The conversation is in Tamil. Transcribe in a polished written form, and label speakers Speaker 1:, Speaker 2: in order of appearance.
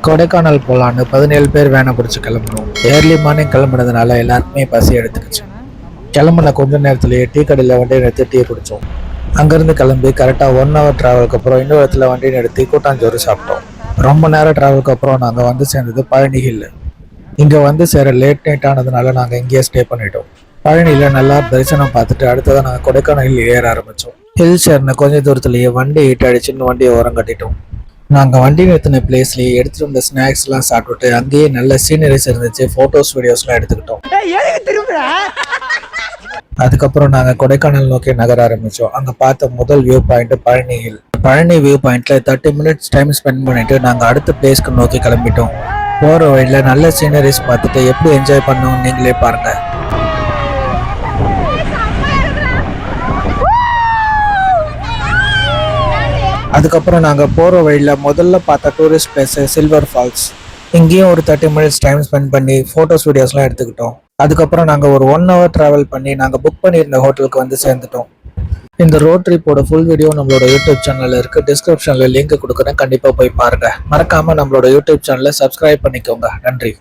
Speaker 1: கொடைக்கானல் போகலான்னு 17 பேர் வேனை பிடிச்சி கிளம்பணும். ஏர்லி மார்னிங் கிளம்புனதுனால எல்லாருக்குமே பசி எடுத்துக்கிச்சு. கிளம்புன கொஞ்ச நேரத்திலேயே டீ கடையில் வண்டி நிறுத்தி டீ குடித்தோம். அங்கேருந்து கிளம்பி கரெக்டாக 1 hour ட்ராவலுக்கு அப்புறம் இன்னொரு இடத்துல வண்டி நிறுத்தி கூட்டாஞ்சோறு சாப்பிட்டோம். ரொம்ப நேரம் ட்ராவலுக்கு அப்புறம் நாங்கள் வந்து சேர்ந்தது பழனி ஹில். இங்கே வந்து சேர லேட் நைட் ஆனதுனால நாங்கள் இங்கேயே ஸ்டே பண்ணிட்டோம். பழனியில் நல்லா தரிசனம் பார்த்துட்டு அடுத்ததான் நாங்கள் கொடைக்கானல் ஹில் ஏற ஆரம்பித்தோம். ஹில்ஸ் ஏறின கொஞ்ச தூரத்துலேயே வண்டி ஹீட் அடிச்சுன்னு வண்டியை ஓரம் கட்டிட்டோம். நாங்கள் வண்டி நிறுத்தின பிளேஸ்லேயே எடுத்துகிட்டு வந்த ஸ்நாக்ஸ்லாம் சாப்பிட்டுட்டு அங்கேயே நல்ல சீனரிஸ் இருந்துச்சு. ஃபோட்டோஸ் வீடியோஸ்லாம் எடுத்துக்கிட்டோம். அதுக்கப்புறம் நாங்கள் கொடைக்கானல் நோக்கி நகர ஆரம்பித்தோம். அங்கே பார்த்த முதல் view point Palani hill. Palani view பாயிண்ட்ல 30 minutes டைம் ஸ்பெண்ட் பண்ணிட்டு நாங்கள் அடுத்த பிளேஸ்க்கு நோக்கி கிளம்பிட்டோம். போகிற வழியில் நல்ல சீனரிஸ் பார்த்துட்டு எப்படி என்ஜாய் பண்ணோம் நீங்களே பாருங்க. அதுக்கப்புறம் நாங்கள் போகிற வழியில் முதல்ல பார்த்த டூரிஸ்ட் பிளேஸ் சில்வர் ஃபால்ஸ். இங்கேயும் ஒரு 30 minutes டைம் ஸ்பெண்ட் பண்ணி ஃபோட்டோஸ் வீடியோஸ்லாம் எடுத்துக்கிட்டோம். அதுக்கப்புறம் நாங்கள் ஒரு 1 hour ட்ராவல் பண்ணி நாங்கள் புக் பண்ணியிருந்த ஹோட்டலுக்கு வந்து சேர்ந்துட்டோம். இந்த ரோட் ட்ரிப்போட ஃபுல் வீடியோ நம்மளோட யூடியூப் சேனலில் இருக்குது. டிஸ்கிரிப்ஷனில் லிங்க் கொடுக்குறேன், கண்டிப்பாக போய் பாருங்கள். மறக்காமல் நம்மளோட யூடியூப் சேனலை சப்ஸ்கிரைப் பண்ணிக்கோங்க. நன்றி.